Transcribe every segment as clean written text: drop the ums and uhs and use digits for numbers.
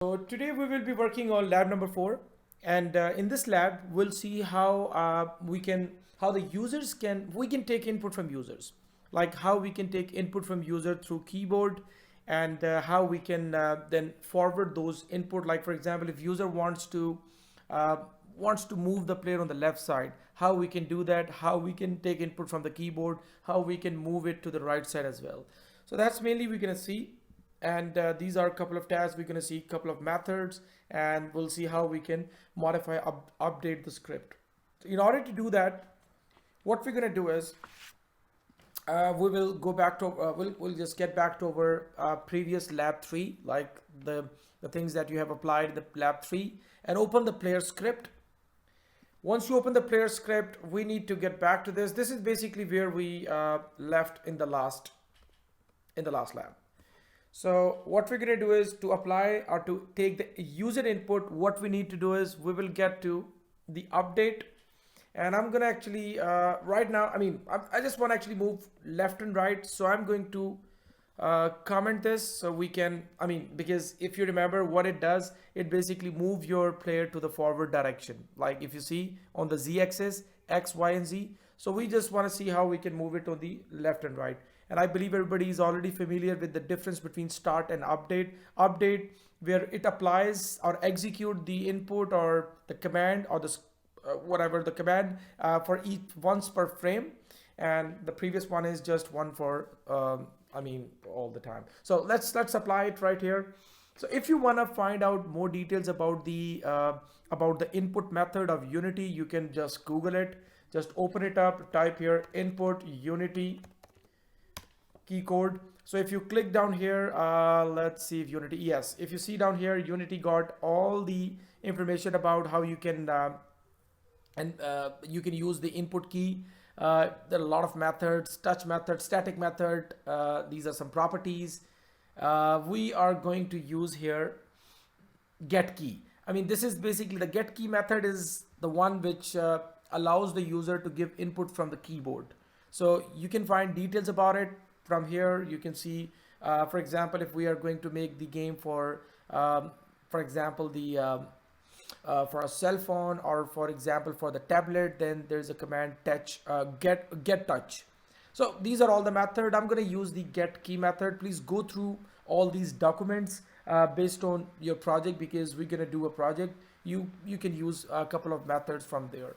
So today we will be working on lab number 4, and in this lab we'll see how how the users can we can take input from users, like how we can take input from user through keyboard, and how we can then forward those input. Like for example, if user uh, wants to move the player on the left side, how we can do that, how we can take input from the keyboard, how we can move it to the right side as well. So that's mainly we're gonna see, and these are a couple of tasks. We're going to see a couple of methods, and we'll see how we can modify, update the script. So in order to do that, what we're going to do is we will go back to we'll just get back to our previous lab 3, like the things that you have applied in the lab 3, and open the player script. Once you open the player script, we need to get back to this. This is basically where we left in the last lab. So what we're going to do is to apply or to take the user input. What we need to do is we will get to the update, and I'm going to actually right now, I just want to actually move left and right. So I'm going to comment this so we can, because if you remember what it does, it basically move your player to the forward direction. Like if you see on the Z axis, X, Y, and Z. So we just want to see how we can move it on the left and right. And I believe everybody is already familiar with the difference between start and update. Update, where it applies or execute the input or the command or the whatever the command for each once per frame, and the previous one is just one for all the time. So let's apply it right here. So if you want to find out more details about the input method of Unity, you can just Google it. Just open it up, type here input Unity key code. So if you click down here, let's see if Unity, yes, if you see down here, Unity got all the information about how you can you can use the input key. There are a lot of methods: touch method, static method. These are some properties. We are going to use here Getkey. This is basically the Getkey method is the one which allows the user to give input from the keyboard. So you can find details about it from here. You can see, for example, if we are going to make the game for example, for a cell phone, or for example for the tablet, then there's a command touch, get touch. So these are all the method. I'm going to use the get key method. Please go through all these documents based on your project, because we're going to do a project. You can use a couple of methods from there.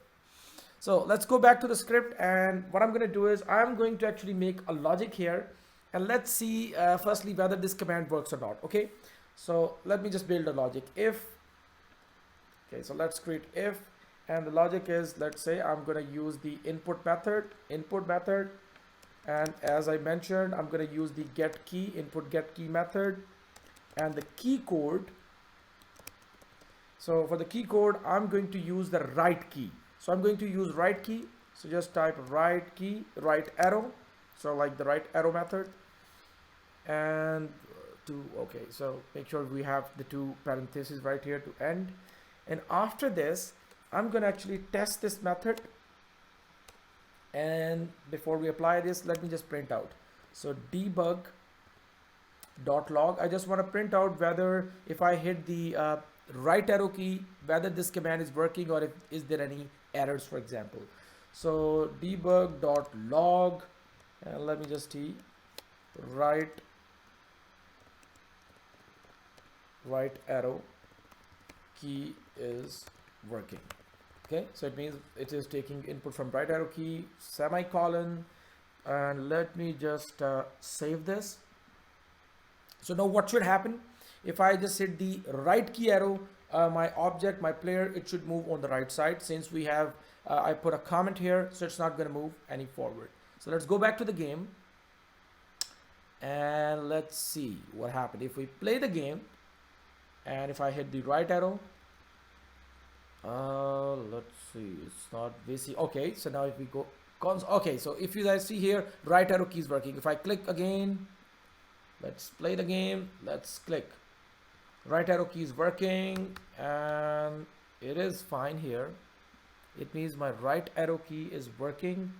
So let's go back to the script, and what I'm going to do is I'm going to actually make a logic here, and let's see firstly whether this command works or not. Okay, so let me just build a logic. If, okay, so let's create if, and the logic is, let's say I'm going to use the input method, and as I mentioned, I'm going to use the get key method, and the key code. So for the key code, I'm going to use the right key. So I'm going to use right key. So just type right key, right arrow. So like the right arrow method, and okay, so make sure we have the two parentheses right here to end. And after this, I'm going to actually test this method. And before we apply this, let me just print out. So debug dot log. I just want to print out whether if I hit the right arrow key, whether this command is working, or if is there any errors, for example. So debug dot log, and let me just see, right arrow key is working. Okay, so it means it is taking input from right arrow key, semicolon, and let me just save this. So now what should happen if I just hit the right key arrow? My object, my player, it should move on the right side. Since we have I put a comment here, so it's not going to move any forward. So let's go back to the game, and let's see what happened if we play the game. And if I hit the right arrow, let's see, it's not busy. Okay, so now if we go okay, so if you guys see here, right arrow key is working. If I click again, let's play the game, let's click, right arrow key is working, and it is fine here. It means my right arrow key is working.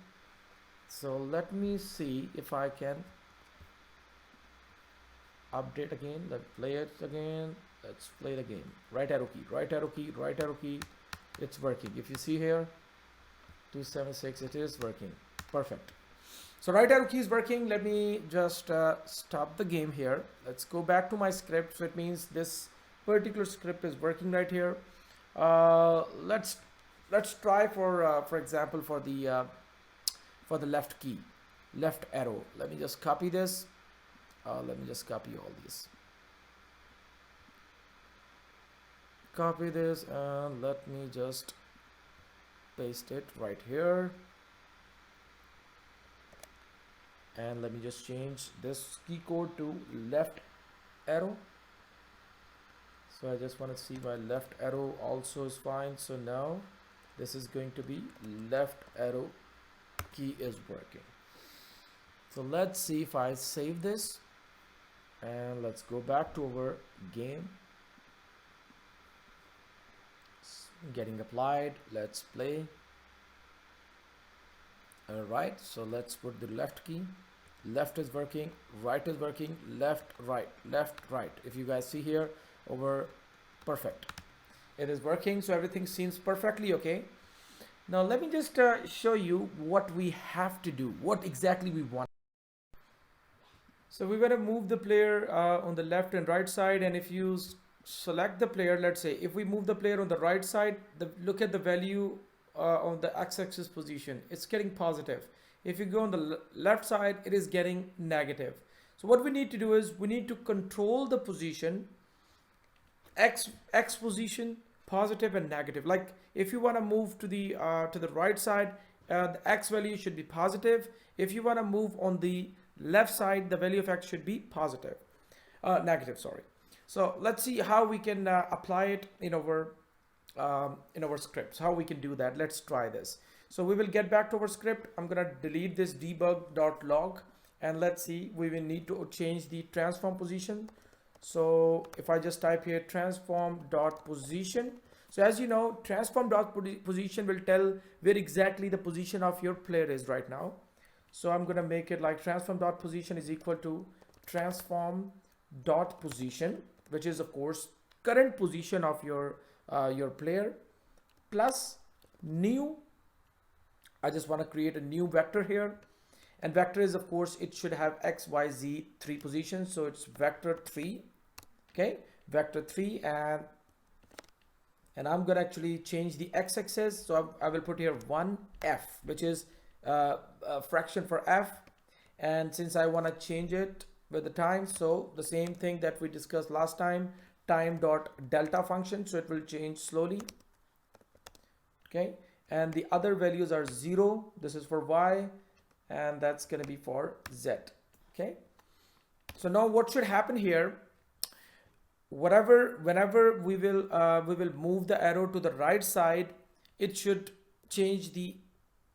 So let me see if I can update again. Let's play it again. Let's play the game. Right arrow key, right arrow key, right arrow key. It's working. If you see here, 276, it is working. Perfect. So right arrow key is working. Let me just stop the game here. Let's go back to my script. So it means this particular script is working right here. Let's try for example for the left key, left arrow. Let me just copy this. Let me just copy all these. Copy this and let me just paste it right here. And let me just change this key code to left arrow. So I just want to see my left arrow also is fine. So now this is going to be left arrow key is working. So let's see if I save this and let's go back to our game. Getting applied. Let's play. All right, so let's put the left key. Left is working, right is working, left, right, left, right. If you guys see here, over, perfect. It is working, so everything seems perfectly okay. Now let me just show you what we have to do, what exactly we want. So we're going to move the player on the left and right side, and if you select the player, let's say if we move the player on the right side, look at the value on the x-axis position, it's getting positive. If you go on the left side, it is getting negative. So what we need to do is we need to control the position, x position, positive and negative. Like if you want to move to the right side, the x value should be positive. If you want to move on the left side, the value of x should be positive, negative, sorry. So let's see how we can apply it in our scripts, how we can do that. Let's try this. So we will get back to our script. I'm going to delete this debug.log and let's see, we will need to change the transform position. So if I just type here transform.position, so as you know, transform.position will tell where exactly the position of your player is right now. So I'm going to make it like transform.position is equal to transform.position, which is of course current position of your player, plus new. I just want to create a new vector here, and vector is of course it should have x, y, z 3 positions, so it's vector 3. Okay, vector 3, and I'm going to actually change the x-axis. So I will put here 1f, which is a fraction for f, and since I want to change it with the time, so the same thing that we discussed last time, time dot delta function, so it will change slowly. Okay, and the other values are 0, this is for y, and that's going to be for z. Okay, so now what should happen here, whenever we will move the arrow to the right side, it should change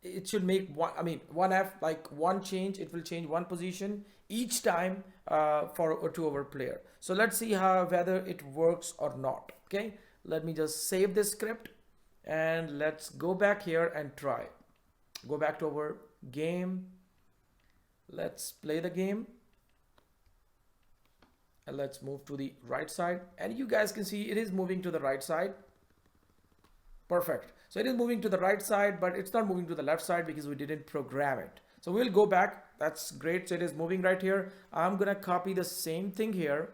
it should make 1f, like one change, it will change one position each time to our player. So let's see whether it works or not. Okay, let me just save this script and let's go back here and try. Go back to our game. Let's play the game. And let's move to the right side. And you guys can see it is moving to the right side. Perfect. So it is moving to the right side, but it's not moving to the left side because we didn't program it. So we'll go back. That's great. So it is moving right here. I'm going to copy the same thing here.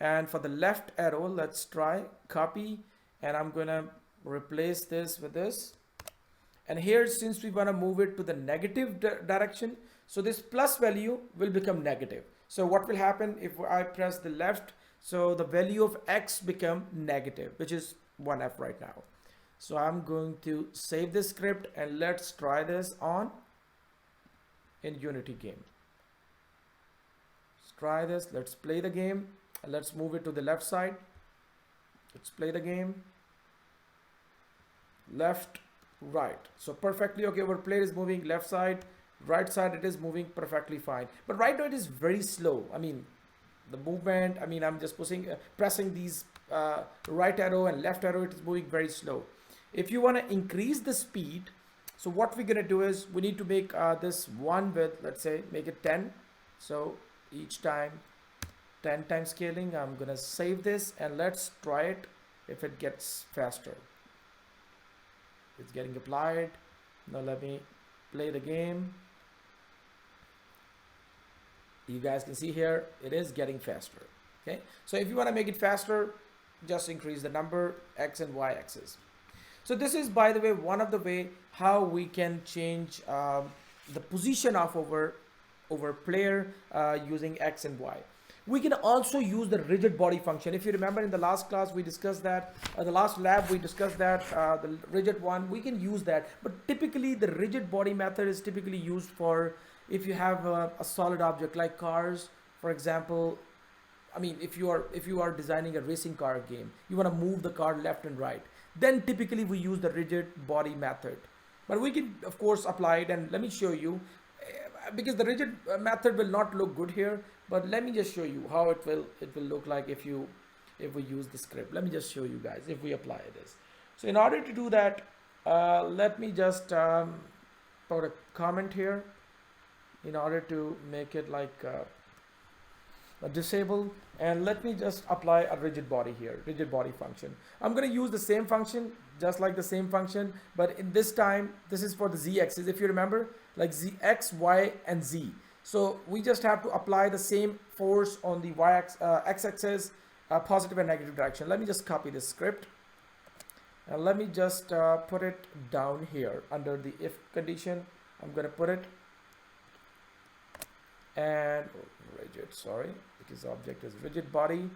And for the left arrow, let's try copy. And I'm going to replace this with this. And here, since we want to move it to the negative direction, so this plus value will become negative. So what will happen if I press the left? So the value of x become negative, which is 1f right now. So I'm going to save this script and let's try this on in Unity game. Let's try this. Let's play the game and let's move it to the left side. Let's play the game. Left, right. So perfectly okay. Our player is moving left side, right side. It is moving perfectly fine. But right now it is very slow. I mean, the movement. I mean, I'm just pressing these right arrow and left arrow. It is moving very slow. If you want to increase the speed, so what we're gonna do is we need to make this one with, let's say, make it 10. So each time 10 times scaling. I'm gonna save this and let's try it if it gets faster. It's getting applied. Now let me play the game. You guys can see here it is getting faster. Okay, so if you want to make it faster, just increase the number x and y axis. So this is, by the way, one of the way how we can change the position of our player using x and y. We can also use the rigid body function. If you remember in the last class we discussed that, the last lab we discussed that, the rigid one, we can use that. But typically the rigid body method is typically used for if you have a solid object like cars, for example. I mean, if you are designing a racing car game, you want to move the car left and right, then typically we use the rigid body method. But we can of course apply it, and let me show you, because the rigid method will not look good here, but let me just show you how it will look like if we use the script. Let me just show you guys if we apply this. So in order to do that, let me just put a comment here in order to make it like disable, and let me just apply a rigid body here, rigid body function. I'm going to use the same function, just like the same function, but in this time this is for the z-axis. If you remember, like z, x, y and z, so we just have to apply the same force on the x-axis, positive and negative direction. Let me just copy this script and let me just put it down here under the if condition. I'm going to put it, and rigid, sorry, because the object is rigid body,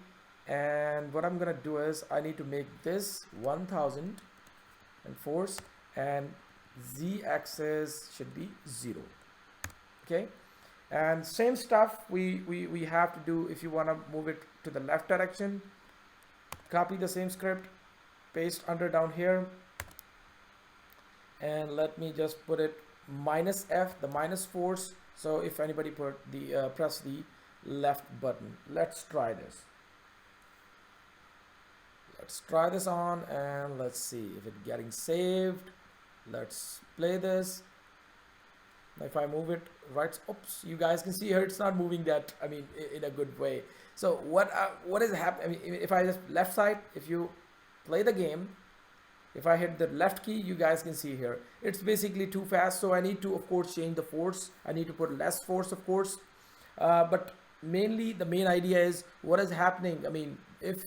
and what I'm gonna do is I need to make this 1000 and force, and z-axis should be 0. Okay, and same stuff we have to do if you want to move it to the left direction. Copy the same script, paste under down here, and let me just put it minus f, the minus force. So if anybody put the press the left button, let's try this. Let's try this on, and let's see if it's getting saved. Let's play this. If I move it right, oops, you guys can see here it's not moving that, I mean, in a good way. So what is happening? I mean, if I just left side, if you play the game, if I hit the left key, you guys can see here it's basically too fast, so I need to of course change the force. I need to put less force, of course, but mainly the main idea is what is happening. I mean, if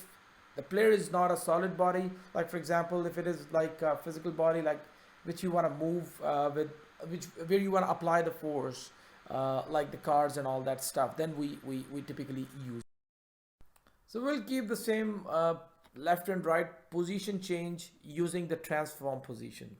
the player is not a solid body, like for example if it is like a physical body, like which you want to move with, where you want to apply the force, like the cars and all that stuff, then we typically use. So we'll keep the same left and right position change using the transform position.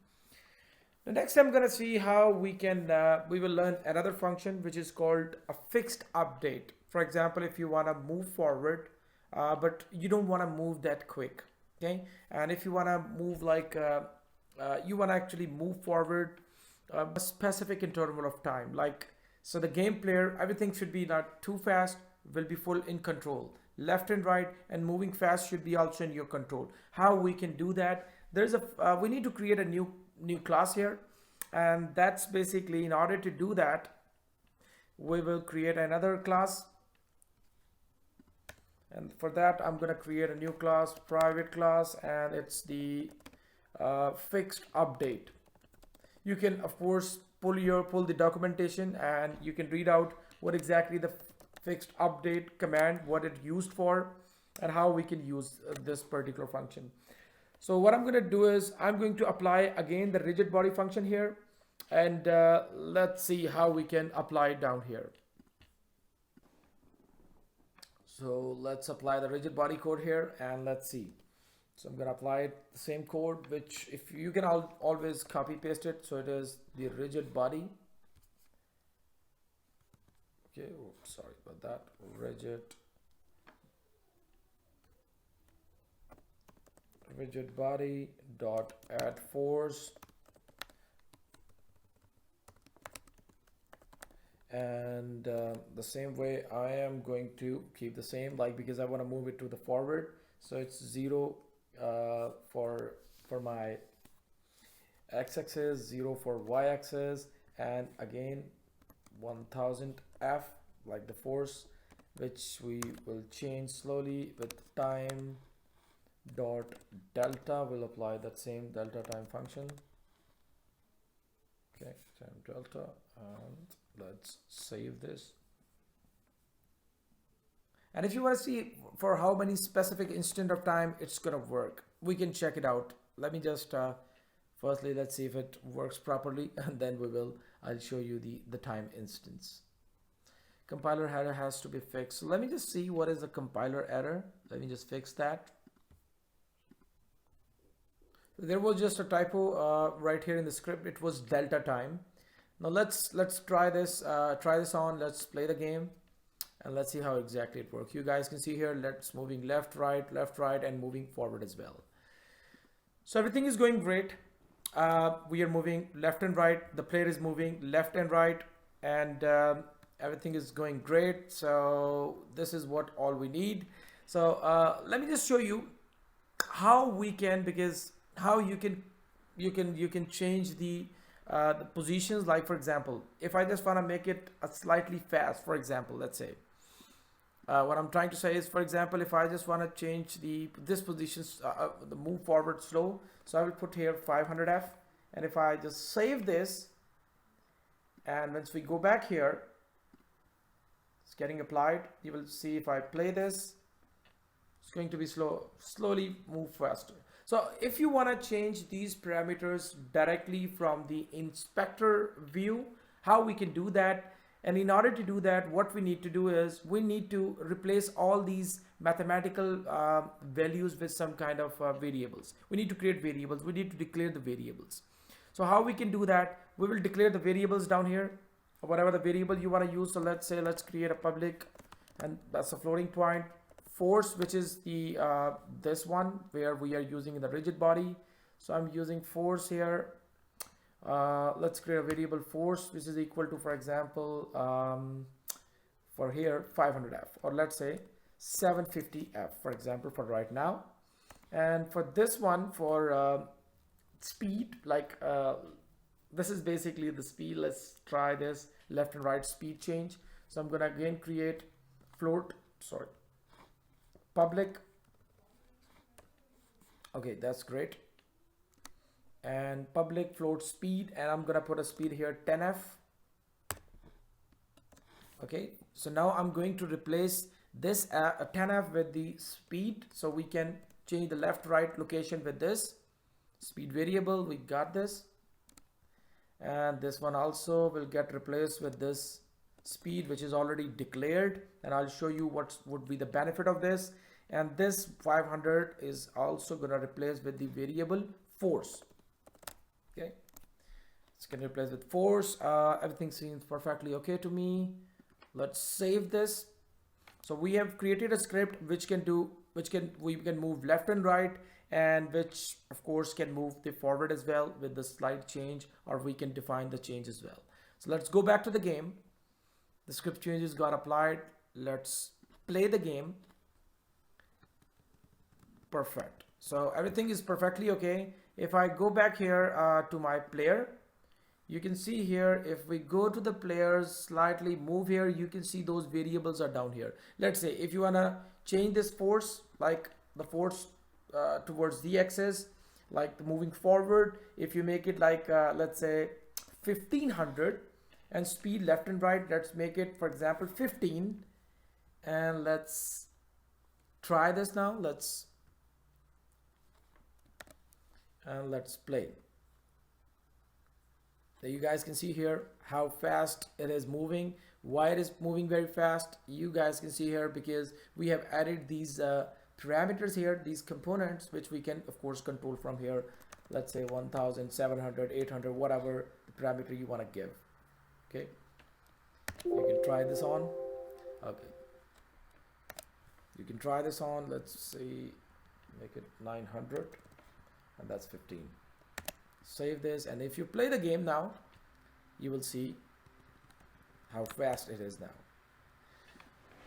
The next I'm going to see how we can we will learn another function which is called a fixed update. For example, if you want to move forward but you don't want to move that quick, okay, and if you want to move like you want to actually move forward a specific interval of time, like, so the game player, everything should be not too fast, will be full in control, left and right, and moving fast should be also in your control. How we can do that? There's a we need to create a new class here, and that's basically, in order to do that, we will create another class, and for that I'm going to create a new class, private class, and it's the fixed update. You can of course pull the documentation and you can read out what exactly the fixed update command, what it used for, and how we can use this particular function. So what I'm going to do is I'm going to apply again the rigid body function here, and let's see how we can apply it down here. So let's apply the rigid body code here, and let's see. So I'm going to apply it, the same code, which if you can always copy paste it. So it is the rigid body. Okay, oh, sorry about that. Rigid body dot add force, and the same way I am going to keep the same, like, because I want to move it to the forward, so it's 0 for my x-axis, 0 for y-axis, and again 1000 F like the force, which we will change slowly with time dot delta. We'll apply that same delta time function. Okay, time delta, and let's save this. And if you want to see for how many specific instant of time it's gonna work, we can check it out. Let me just firstly, let's see if it works properly, and then I'll show you the time instance. Compiler header has to be fixed. So let me just see what is the compiler error. Let me just fix that. There was just a typo right here in the script. It was delta time. Now let's try this on. Let's play the game and let's see how exactly it works. You guys can see here, let's moving left, right, and moving forward as well. So everything is going great. We are moving left and right. The player is moving left and right, and everything is going great. So this is what all we need. So let me just show you how we can, because how you can change the positions. Like for example, if I just want to make it a slightly fast, for example, let's say what I'm trying to say is, for example, if I just want to change this positions, the move forward slow, so I will put here 500F, and if I just save this, and once we go back here, it's getting applied. You will see if I play this, it's going to be slowly move faster. So if you want to change these parameters directly from the inspector view, how we can do that? And in order to do that, what we need to do is we need to replace all these mathematical values with some kind of variables. We need to create variables. We need to declare the variables. So how we can do that? We will declare the variables down here, or whatever the variable you want to use. So let's say, let's create a public, and that's a floating point. Force, which is the this one where we are using the rigid body. So I'm using force here. Let's create a variable force, which is equal to, for example, for here 500F, or let's say 750F, for example, for right now. And for this one, for speed, like this is basically the speed. Let's try this left and right speed change. So I'm gonna again create public. Okay, that's great. And public float speed, and I'm gonna put a speed here 10F. Okay, so now I'm going to replace this 10F with the speed, so we can change the left right location with this speed variable. We got this, and this one also will get replaced with this speed, which is already declared, and I'll show you what would be the benefit of this. And this 500 is also gonna replace with the variable force. Okay, it's gonna replace with force. Everything seems perfectly okay to me. Let's save this. So we have created a script which we can move left and right, and which of course can move the forward as well with the slide change, or we can define the change as well. So let's go back to the game. The script changes got applied. Let's play the game. Perfect. So everything is perfectly okay. If I go back here to my player, you can see here, if we go to the players, slightly move here, you can see those variables are down here. Let's say if you want to change this force, like the force towards the axis, like the moving forward, if you make it like let's say 1500, and speed left and right, let's make it, for example, 15, and let's try this now. Let's play. So you guys can see here how fast it is moving. Why it is moving very fast, you guys can see here, because we have added these parameters here, these components, which we can of course control from here. Let's say 1700, 800, whatever parameter you want to give. Okay, you can try this on. Okay, you can try this on. Let's see, make it 900, and that's 15. Save this, and if you play the game now, you will see how fast it is now.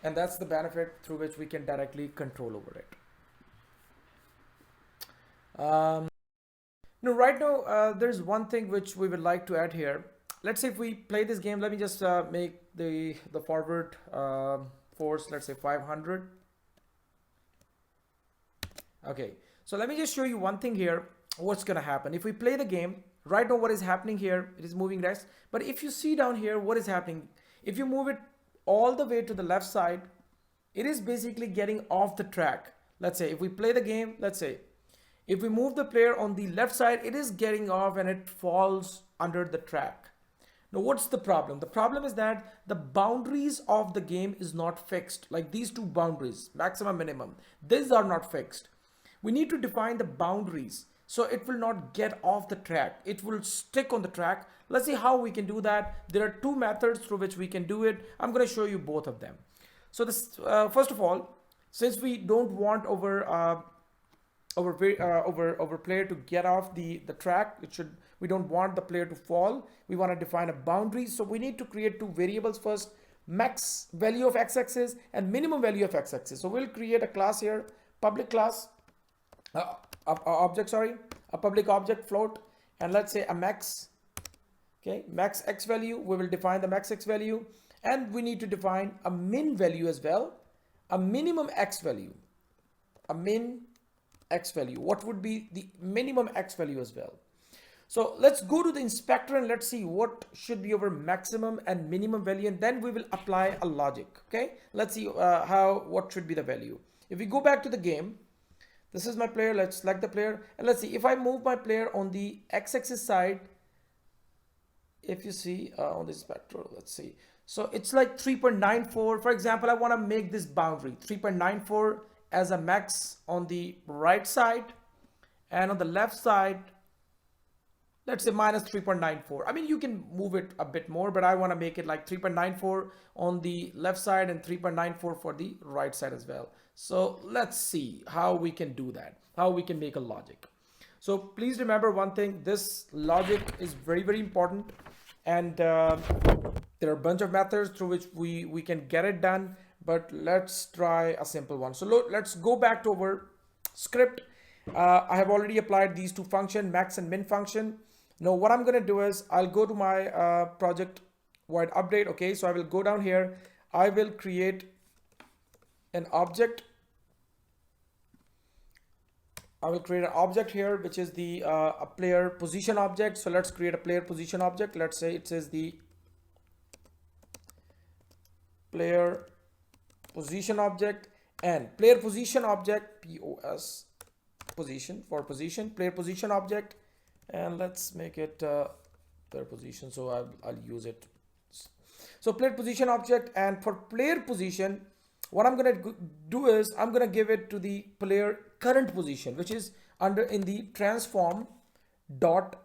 And that's the benefit through which we can directly control over it. Now right now there's one thing which we would like to add here. Let's say if we play this game, let me just make the forward force, let's say 500. Okay, so let me just show you one thing here. What's gonna happen if we play the game right now? What is happening here? It is moving next, but if you see down here what is happening, if you move it all the way to the left side, it is basically getting off the track. Let's say if we play the game, let's say if we move the player on the left side, it is getting off and it falls under the track. Now what's the problem? The problem is that the boundaries of the game is not fixed. Like these two boundaries, maximum, minimum, these are not fixed. We need to define the boundaries so it will not get off the track. It will stick on the track. Let's see how we can do that. There are two methods through which we can do it. I'm going to show you both of them. So this, first of all, since we don't want our player to get off the track, we don't want the player to fall. We want to define a boundary. So we need to create two variables first: max value of x-axis and minimum value of x-axis. So we'll create a class here, public class, a public object float, and let's say a max. Okay, max x value. We will define the max x value, and we need to define a min value as well, a minimum x value, a min x value. What would be the minimum x value as well? So let's go to the inspector and let's see what should be our maximum and minimum value, and then we will apply a logic. Okay, let's see what should be the value. If we go back to the game, this is my player. Let's select the player and let's see if I move my player on the x-axis side. If you see on the inspector, let's see. So it's like 3.94. For example, I want to make this boundary 3.94 as a max on the right side, and on the left side, let's say minus 3.94. I mean, you can move it a bit more, but I want to make it like 3.94 on the left side and 3.94 for the right side as well. So let's see how we can do that, how we can make a logic. So please remember one thing, this logic is very, very important, and there are a bunch of methods through which we can get it done, but let's try a simple one. So let's go back to our script. I have already applied these two functions, max and min function. Now what I'm going to do is I'll go to my project void update. Okay, so I will go down here. I will create an object. I will create an object here, which is the a player position object. So let's create a player position object. Let's say it says the player position object, and player position object, POS, position for position, player position object, and let's make it player position. So I'll use it. So player position object, and for player position, what I'm going to do is I'm going to give it to the player current position, which is in the transform dot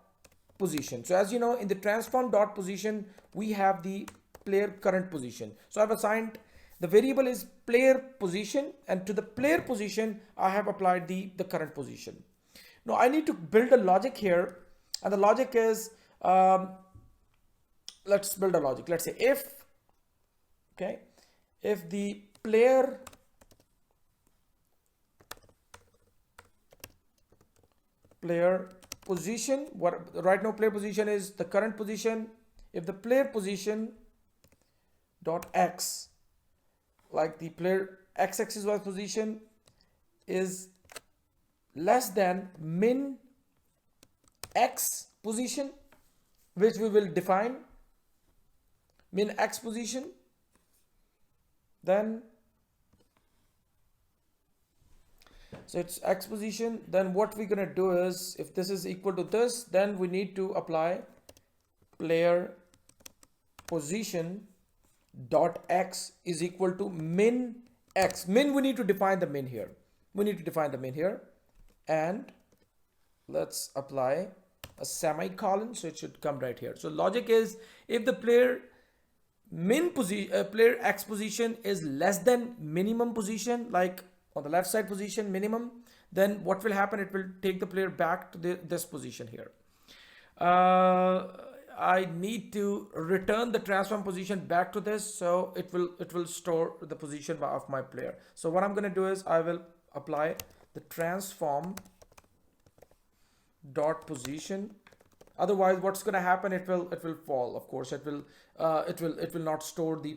position. So as you know, in the transform dot position, we have the player current position. So I've assigned the variable is player position, and to the player position, I have applied the current position. Now I need to build a logic here, and the logic is, let's build a logic. Let's say if the player position, what right now player position is the current position. If the player position dot x, like the player x-axis was position, is less than min x position, which we will define min x position, then so it's x position. Then what we're gonna do is, if this is equal to this, then we need to apply player position dot x is equal to min x. Min, we need to define the min here. We need to define the min here, and let's apply a semicolon, so it should come right here. So logic is, if the player player x position is less than minimum position, like on the left side position minimum, then what will happen? It will take the player back to this position here. I need to return the transform position back to this, so it will store the position of my player. So what I'm going to do is I will apply the transform dot position Otherwise, what's going to happen? It will fall. Of course, it will not store the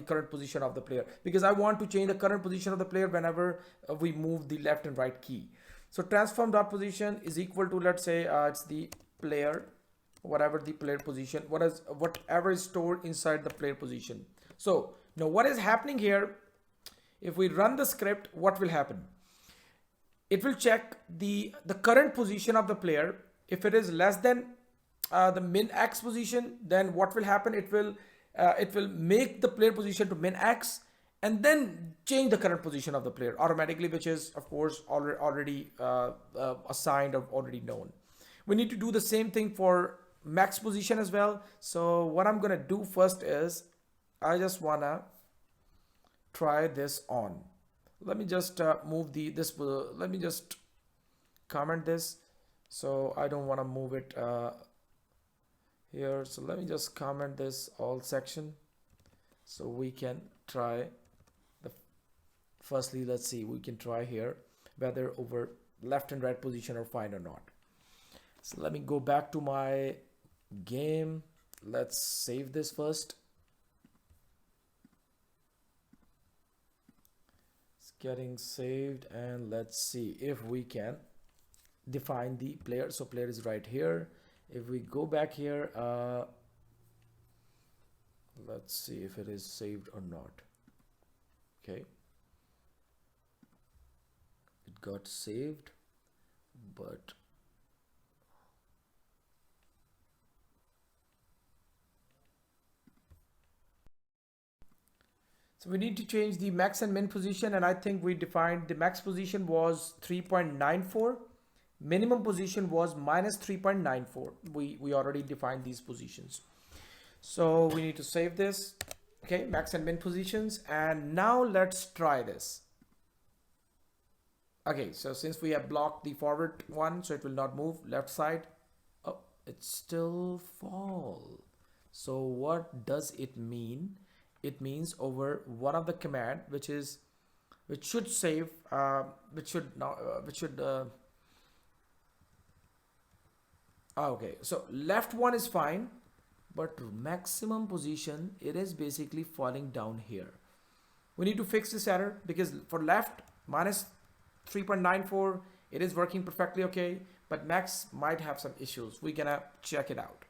current position of the player, because I want to change the current position of the player whenever we move the left and right key. So transform dot position is equal to, let's say, it's the player, whatever the player position, whatever is stored inside the player position. So now what is happening here? If we run the script, what will happen? It will check the current position of the player. If it is less than the min x position, then what will happen? It will make the player position to min x, and then change the current position of the player automatically, which is of course already assigned or already known. We need to do the same thing for max position as well. So what I'm gonna do first is I just wanna try this on. Let me just move let me just comment this. So I don't want to move it here. So let me just comment this all section so we can try the firstly, let's see, we can try here whether over left and right position are fine or not. So let me go back to my game. Let's save this first. It's getting saved, and let's see if we can define the player. So player is right here. If we go back here, let's see if it is saved or not. Okay, it got saved, but so we need to change the max and min position, and I think we defined the max position was 3.94. Minimum position was minus 3.94. We already defined these positions. So we need to save this. Okay, max and min positions. And now let's try this. Okay, so since we have blocked the forward one, so it will not move left side. Oh, it still fall. So what does it mean? It means over one of the command, which should save, okay, so left one is fine, but maximum position, it is basically falling down here. We need to fix this error, because for left minus 3.94, it is working perfectly okay, but max might have some issues. We're gonna check it out.